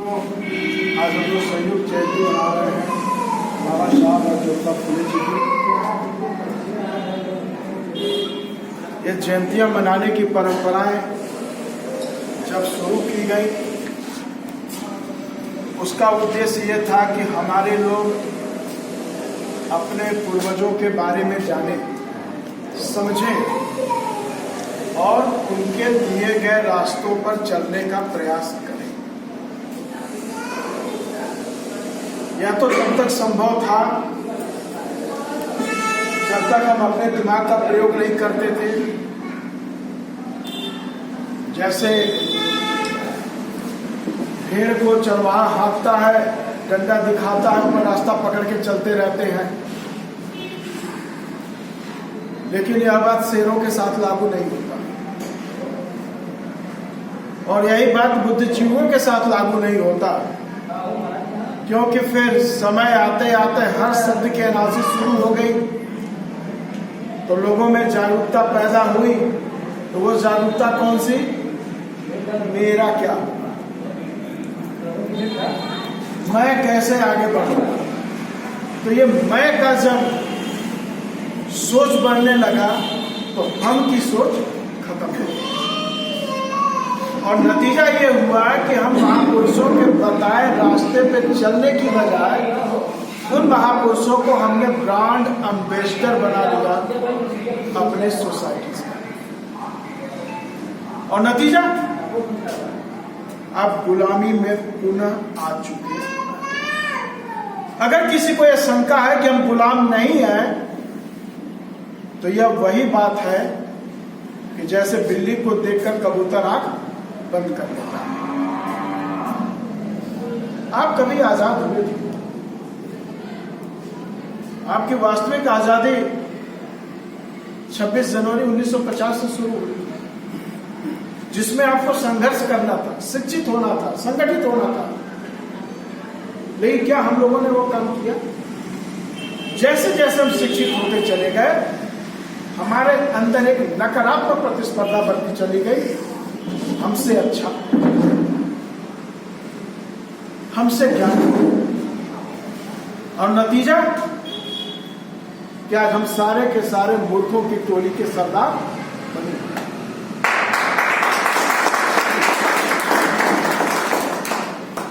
आज हम लोग संयुक्त जयंती मना रहे हैं बाबा साहब और ज्योतिबा फुले जी की। ये जयंतियाँ मनाने की परंपराएं जब शुरू की गई, उसका उद्देश्य ये था कि हमारे लोग अपने पूर्वजों के बारे में जाने, समझें और उनके दिए गए रास्तों पर चलने का प्रयास करें। यह तो तब तक संभव था जब तक हम अपने दिमाग का प्रयोग नहीं करते थे। जैसे भेड़ को चरवाहा हाँकता है, डंडा दिखाता है, ऊपर रास्ता पकड़ के चलते रहते हैं, लेकिन यह बात शेरों के साथ लागू नहीं होता। और यही बात बुद्धिजीवियों के साथ लागू नहीं होता, क्योंकि फिर समय आते आते हर शब्द की एनालिसिस शुरू हो गई, तो लोगों में जागरूकता पैदा हुई। तो वो जागरूकता कौन सी? मेरा क्या होगा, मैं कैसे आगे बढ़ूंगा। तो ये मैं का जब सोच बढ़ने लगा तो हम की सोच खत्म हो गई, और नतीजा ये हुआ कि हम महापुरुषों के बताए रास्ते पे चलने की बजाय उन महापुरुषों को हमने ब्रांड एम्बेसडर बना लिया अपने सोसाइटी से। और नतीजा अब गुलामी में पुनः आ चुके हैं। अगर किसी को यह शंका है कि हम गुलाम नहीं हैं, तो यह वही बात है कि जैसे बिल्ली को देखकर कबूतर आंख बंद कर लेता है। आप कभी आजाद हुए थे? आपकी वास्तविक आजादी 26 जनवरी 1950 से शुरू हुई, जिसमें आपको संघर्ष करना था, शिक्षित होना था, संगठित होना था। लेकिन क्या हम लोगों ने वो काम किया? जैसे जैसे हम शिक्षित होते चले गए, हमारे अंदर एक नकारात्मक प्रतिस्पर्धा बढ़ती चली गई। हमसे अच्छा, हमसे ज्ञान, और नतीजा क्या? हम सारे के सारे मूर्खों की टोली के सरदार बने।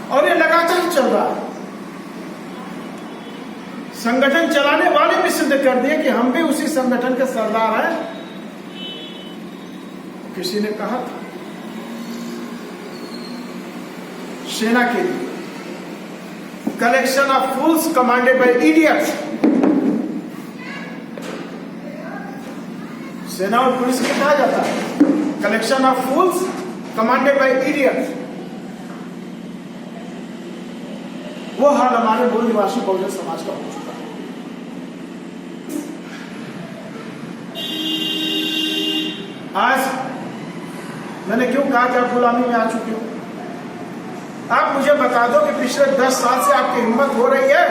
और ये लगातार चल रहा है। संगठन चलाने वाले भी सिद्ध कर दिए कि हम भी उसी संगठन के सरदार हैं। किसी ने कहा था सेना के लिए collection of fools commanded by idiots. सेना और पुलिस को कहा जाता है collection of fools commanded by idiots. वो हाल हमारे मूल निवासी बहुजन समाज का हो चुका है। आज मैंने क्यों कहा कि आप गुलामी में आ चुके हो? आप मुझे बता दो कि पिछले 10 साल से आपकी हिम्मत हो रही है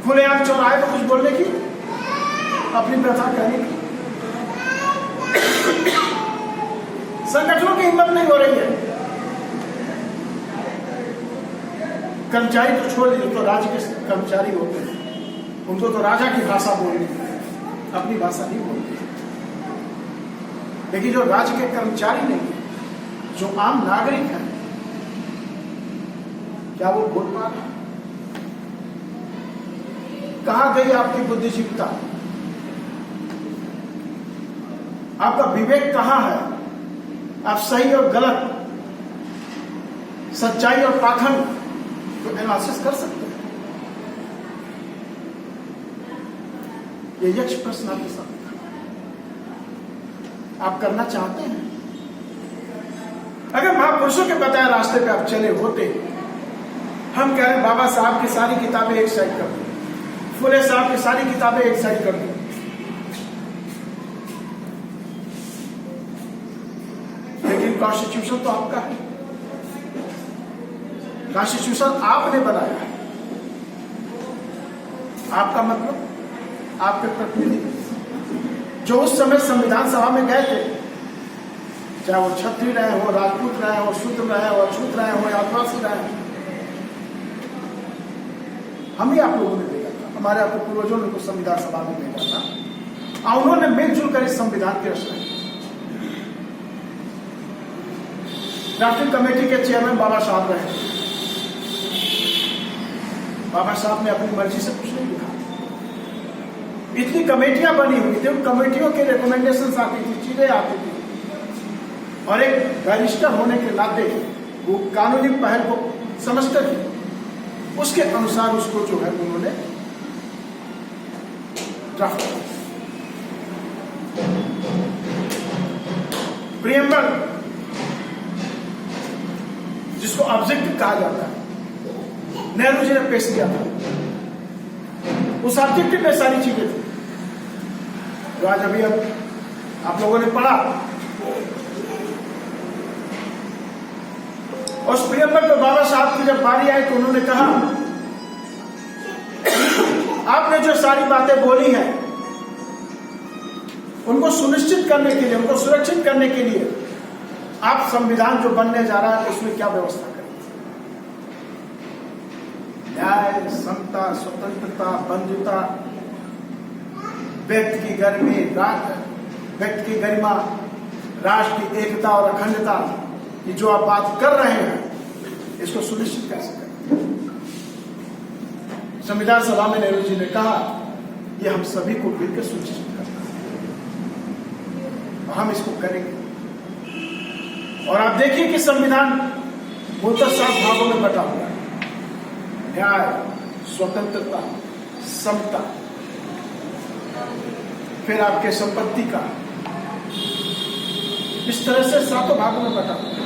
खुलेआम चौराहे पर कुछ बोलने की, अपनी प्रथा करने की? संगठनों की हिम्मत नहीं हो रही है। कर्मचारी तो छोड़ दीजिए, तो राज्य के कर्मचारी होते हैं, उनको तो राजा की भाषा बोलनी है, अपनी भाषा नहीं बोलनी। लेकिन जो राज्य के कर्मचारी नहीं, जो आम नागरिक हैं, क्या वो बोल पा रहे? कहां गई आपकी बुद्धिजीविता? आपका विवेक कहां है? आप सही और गलत, सच्चाई और पाखंड तो एनालिसिस कर सकते हैं। ये यक्ष प्रश्न आपके साथ आप करना चाहते हैं? अगर महापुरुषों के बताए रास्ते पे आप चले होते, हम कह रहे हैं बाबा साहब की सारी किताबें एक साइड कर दो, फुले साहब की सारी किताबें एक साइड कर दो, लेकिन कॉन्स्टिट्यूशन तो आपका है, कॉन्स्टिट्यूशन आपने बनाया है। आपका मतलब आपके प्रतिनिधि जो उस समय संविधान सभा में गए थे, चाहे वो क्षत्रिय रहे हो, राजपूत रहे हो, शूद्र रहे हो, अछूत रहे हो, आदिवासी रहे हैं? हम ही आप लोगों ने भेजा था, हमारे आपके पूर्वजों ने कुछ संविधान सभा में भेजा था और उन्होंने मिलजुल कर इस संविधान की रचना की। ड्राफ्टिंग कमेटी के चेयरमैन बाबा साहब रहे। बाबा साहब ने अपनी मर्जी से कुछ नहीं लिखा। इतनी कमेटियां बनी हुई थी, उन कमेटियों के रिकमेंडेशंस आती थी, चीजें आती थी, और एक बैरिस्टर होने के नाते वो कानूनी पहल को समझकर ही उसके अनुसार उसको जो है उन्होंने ड्राफ्ट किया। प्रीएम्बल, जिसको ऑब्जेक्टिव कहा जाता है, नेहरू जी ने पेश किया था। उस ऑब्जेक्टिव में सारी चीजें थी जो आज अभी अब आप लोगों ने पढ़ा। उस प्रीएम्बल पे बाबा साहब की जब बारी आई तो उन्होंने कहा, आपने जो सारी बातें बोली हैं उनको सुनिश्चित करने के लिए, उनको सुरक्षित करने के लिए आप संविधान जो बनने जा रहा है उसमें क्या व्यवस्था करेंगे? न्याय, समता, स्वतंत्रता, बंधुता, व्यक्ति की गरिमा, राष्ट्र की एकता और अखंडता की जो आप बात कर रहे हैं, इसको सुनिश्चित कैसे करें? संविधान सभा में नेहरू जी ने कहा, यह हम सभी को मिलकर सुनिश्चित करना है और हम इसको करेंगे। और आप देखिए कि संविधान मूलतः 7 भागों में बटा हुआ है। न्याय, स्वतंत्रता, समता, फिर आपके संपत्ति का, इस तरह से 7 भागों में बटा हुआ है।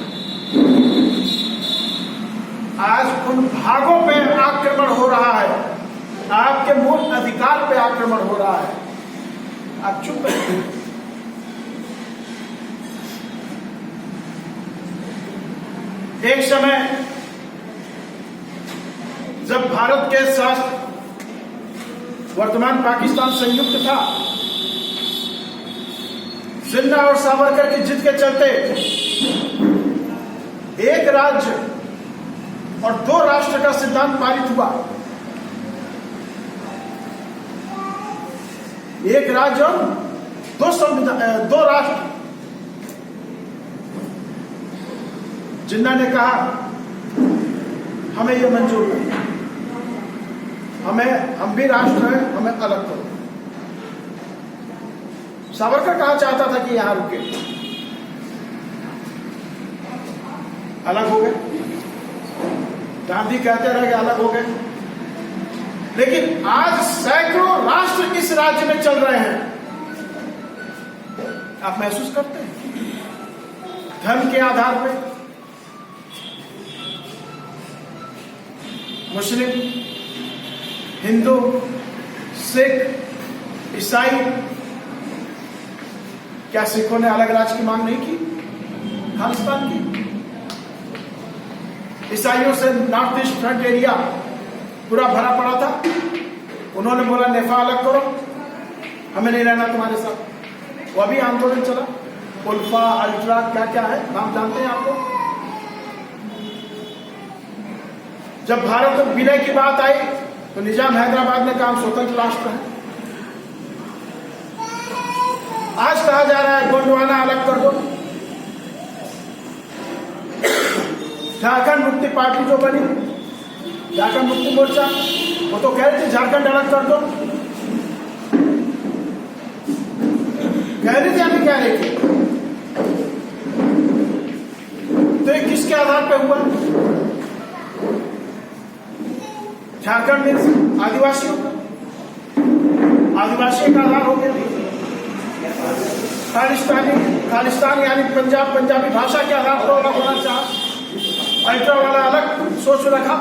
आज उन भागों पे आक्रमण हो रहा है, आपके मूल अधिकार पे आक्रमण हो रहा है, आप चुप रहिए। एक समय जब भारत के साथ वर्तमान पाकिस्तान संयुक्त था, जिन्ना और सावरकर की जिद के चलते एक राज्य और 2 राष्ट्र का सिद्धांत पारित हुआ। एक राज्य और 2 राष्ट्र। जिन्ना ने कहा, हमें यह मंजूर नहीं, हम भी राष्ट्र हैं, हमें अलग करो। सावरकर कहा चाहता था कि यहां रुके, अलग हो गए। गांधी कहते रहे कि अलग हो गए, लेकिन आज सैकड़ों राष्ट्र इस राज्य में चल रहे हैं। आप महसूस करते हैं धर्म के आधार पर मुस्लिम, हिंदू, सिख, ईसाई। क्या सिखों ने अलग राज्य की मांग नहीं की? खालिस्तान की। ईसाइयों से नॉर्थ ईस्ट फ्रंट एरिया पूरा भरा पड़ा था, उन्होंने बोला नेफा अलग करो, हमें नहीं रहना तुम्हारे साथ। वो अभी आंदोलन चला, उल्फा, अल्ट्रा, क्या क्या है, नाम जानते हैं आप लोग। जब भारत विलय की बात आई तो निजाम हैदराबाद ने कहा हम स्वतंत्र राष्ट्र है। आज कहा जा रहा है गोंडवाना अलग कर दो। झारखंड मुक्ति पार्टी जो बनी, झारखंड मुक्ति मोर्चा, वो तो कह रहे थे झारखंड अलग कर दो। कह रही थी या नहीं कह रही थी? तो ये किसके आधार पर हुआ? झारखंड में आदिवासियों का, आदिवासी का आधार हो गया। खालिस्तान यानी पंजाबी भाषा के आधार पर अलग होना चाहा, अल्ट्रा वाला अलग सोच रखा,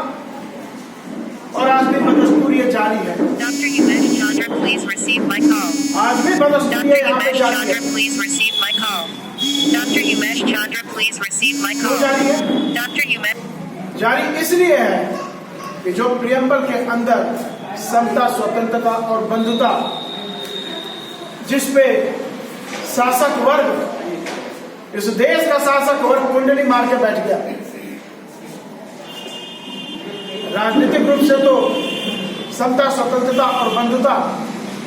और आज भी बदस्तूरी ये जारी है। आज भी बदस्तूरी यहाँ पे जारी है। क्यों जारी है? जारी इसलिए है कि जो प्रीएम्बल के अंदर समता, स्वतंत्रता और बंधुता, जिसपे शासक वर्ग, इस देश का शासक वर्ग कुंडली मार के बैठ गया, राजनीतिक रूप से तो समता, स्वतंत्रता और बंधुता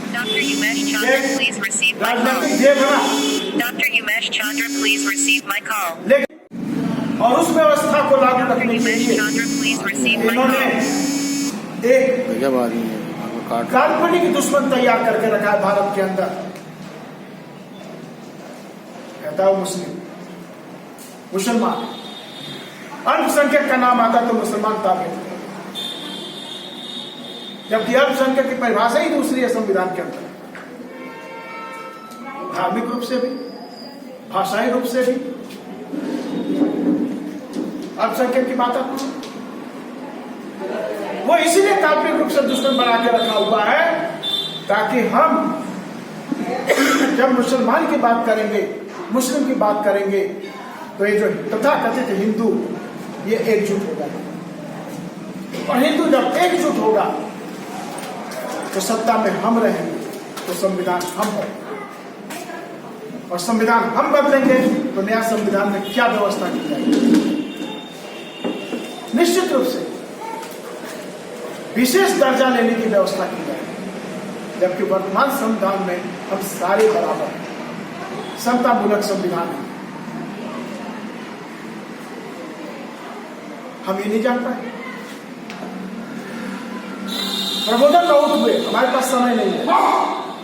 Dr. Umesh Chandra, please receive my राजनीतिक call. ध्येय बना, Dr. Umesh Chandra, please receive my call. लेकिन और उस व्यवस्था को लागू Dr. रखने के Umesh लिए Chandra, please receive my इन्होंने call. एक गजब आदमी है, आपको काट काल्पनिक दुश्मन तैयार करके रखा है भारत के अंदर। कहता है मुस्लिम, मुसलमान, अल्पसंख्यक का नाम आता तो मुसलमान ताबित, जबकि अल्पसंख्यक की परिभाषा ही दूसरी है संविधान के अंदर, धार्मिक रूप से भी, भाषाई रूप से भी अल्पसंख्यक की बात आती है। वो इसीलिए काल्पनिक रूप से दुश्मन बना के रखा हुआ है ताकि हम जब मुसलमान की बात करेंगे, मुस्लिम की बात करेंगे, तो ये जो तथाकथित हिंदू ये एकजुट हो जाएगा। और हिंदू जब एकजुट होगा तो सत्ता में हम रहेंगे, तो संविधान हम बदलेंगे, और संविधान हम बदलेंगे तो नया संविधान में क्या व्यवस्था की जाएगी। निश्चित रूप से विशेष दर्जा लेने की व्यवस्था की जाएगी, जबकि वर्तमान संविधान में हम सारे बराबर हैं, समतामूलक संविधान है। हम ये नहीं जान पाए। प्रबोधन बहुत हुए, हमारे पास समय नहीं है,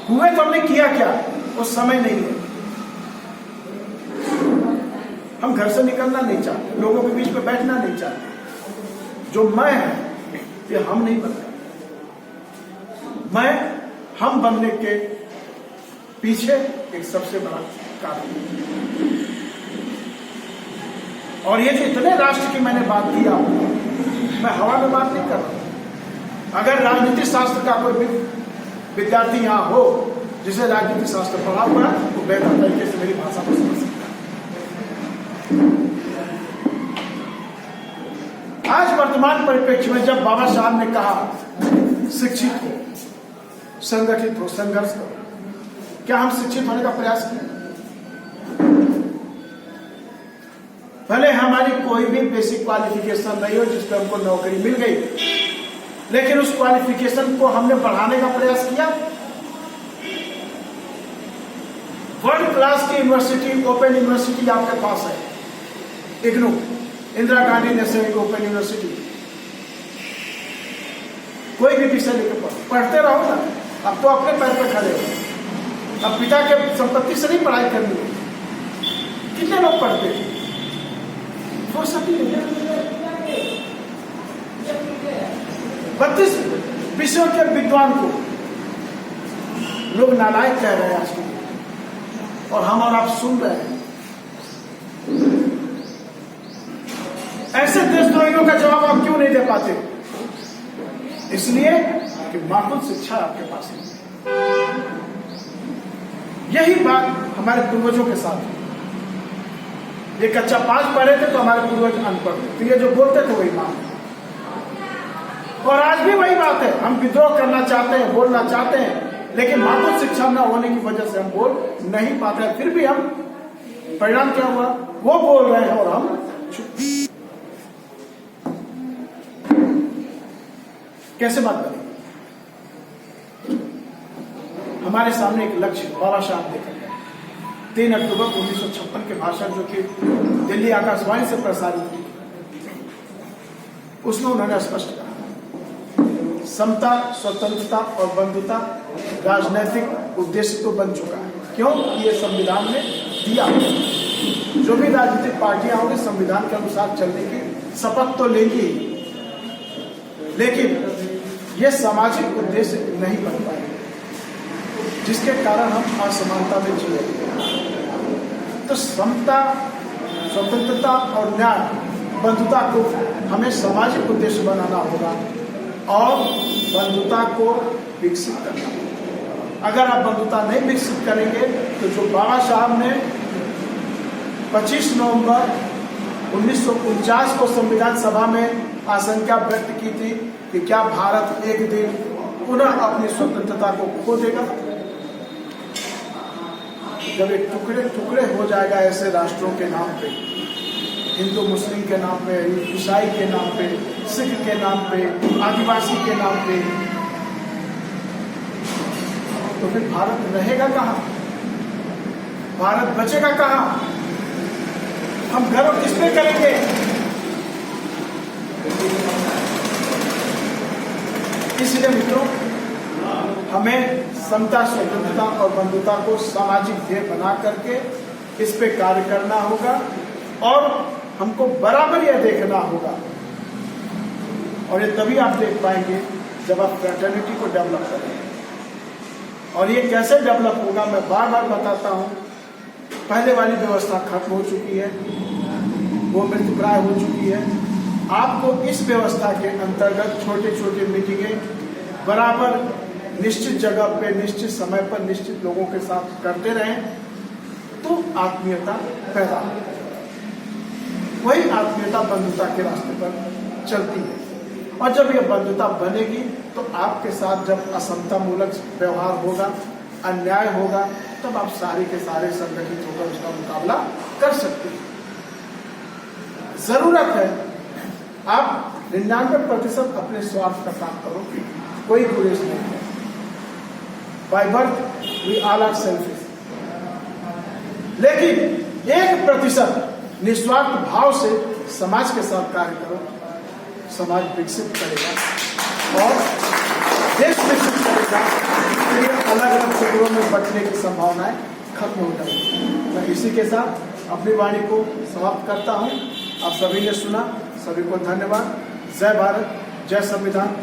हुए तो हमने किया क्या, वो समय नहीं है। हम घर से निकलना नहीं चाहते, लोगों के बीच में बैठना नहीं चाहते। जो मैं है ये हम नहीं बनते। मैं हम बनने के पीछे एक सबसे बड़ा कारण, और ये जो इतने राष्ट्र की मैंने बात किया, मैं हवा में बात नहीं कर रहा। अगर राजनीति शास्त्र का कोई विद्यार्थी यहाँ हो जिसे राजनीति शास्त्र पढ़ा हुआ है, तो बेहतर तरीके से मेरी भाषा को समझ सकता है। आज वर्तमान परिप्रेक्ष्य में जब बाबा साहब ने कहा शिक्षित हो, संगठित हो, संघर्ष करो, क्या हम शिक्षित होने का प्रयास किए? भले हमारी कोई भी बेसिक क्वालिफिकेशन नहीं हो जिस पर हमको नौकरी मिल गई, लेकिन उस क्वालिफिकेशन को हमने बढ़ाने का प्रयास किया। वर्ल्ड क्लास की यूनिवर्सिटी, ओपन यूनिवर्सिटी आपके पास है, IGNOU, Indira Gandhi national open university. कोई भी विषय लेकर पढ़ते रहो ना, अब तो अपने पैर पर खड़े हो। अब पिता के संपत्ति से नहीं पढ़ाई करनी है। कितने लोग पढ़ते थे, फुर्सत ही नहीं। 32 विषयों के विद्वान को लोग नालायक कह रहे हैं आज के, और हम और आप सुन रहे हैं। ऐसे देशद्रोहियों का जवाब आप क्यों नहीं दे पाते? इसलिए कि माकूल शिक्षा आपके पास है। यही बात हमारे पूर्वजों के साथ है। ये कच्चा 5 पढ़े थे तो हमारे पूर्वज अनपढ़ थे, तो ये जो बोलते थे वही मान। और आज भी वही बात है, हम विद्रोह करना चाहते हैं, बोलना चाहते हैं, लेकिन माकूल शिक्षा न होने की वजह से हम बोल नहीं पाते हैं। फिर भी हम, परिणाम क्या हुआ, वो बोल रहे हैं और हम चुप। कैसे बात करें? हमारे सामने एक लक्ष्य बाबा साहब देखा गया 3 अक्टूबर 1956 के भाषण जो कि दिल्ली आकाशवाणी से प्रसारित हुई, उसमें उन्होंने स्पष्ट कहा समता, स्वतंत्रता और बंधुता राजनीतिक उद्देश्य तो बन चुका है। क्यों? ये संविधान में दिया। जो भी राजनीतिक पार्टियां होंगी संविधान के अनुसार चलने की शपथ तो लेंगी, लेकिन ये सामाजिक उद्देश्य नहीं बन पाए, जिसके कारण हम असमानता में जी रहे हैं। तो समता, स्वतंत्रता और न्याय, बंधुता को हमें सामाजिक उद्देश्य बनाना होगा और बंधुता को विकसित करना होगा। अगर आप बंधुता नहीं विकसित करेंगे तो जो बाबा साहब ने 25 नवंबर 1949 को संविधान सभा में आशंका व्यक्त की थी कि क्या भारत एक दिन पुनः अपनी स्वतंत्रता को खो देगा, जब एक टुकड़े टुकड़े हो जाएगा ऐसे राष्ट्रों के नाम पे, हिंदू मुस्लिम के नाम पे, ईसाई के नाम पे, सिख के नाम पे, आदिवासी के नाम पे, तो फिर भारत रहेगा कहाँ? भारत बचेगा कहाँ? हम गर्व किस पे करेंगे? इसलिए मित्रों, हमें समता, स्वतंत्रता और बंधुता को सामाजिक ध्येय बना करके इस पे कार्य करना होगा और हमको बराबर यह देखना होगा। और ये तभी आप देख पाएंगे जब आप फ्रेटर्निटी को डेवलप करेंगे। और ये कैसे डेवलप होगा, मैं बार बार बताता हूँ। पहले वाली व्यवस्था खत्म हो चुकी है, वो मृतप्राय हो चुकी है। आपको इस व्यवस्था के अंतर्गत छोटे छोटे मीटिंगें बराबर निश्चित जगह पे, निश्चित समय पर, निश्चित लोगों के साथ करते रहें तो आत्मीयता पैदा होगी। वही आत्मीयता बंधुता के रास्ते पर चलती है। और जब यह बंधुता बनेगी तो आपके साथ जब असमता मूलक व्यवहार होगा, अन्याय होगा, तब आप सारे के सारे संगठित होकर उसका मुकाबला कर सकते हैं। जरूरत है आप 99% अपने स्वार्थ का काम करो, कोई गुरेज नहीं है। By birth we all are selfish, लेकिन 1% निस्वार्थ भाव से समाज के साथ कार्य करो, समाज विकसित करेगा और देश विकसित करेगा। अलग अलग क्षेत्रों में बंटने की संभावनाएं खत्म हो जाएगी। मैं इसी के साथ अपनी वाणी को समाप्त करता हूं। आप सभी ने सुना, सभी को धन्यवाद। जय भारत, जय संविधान।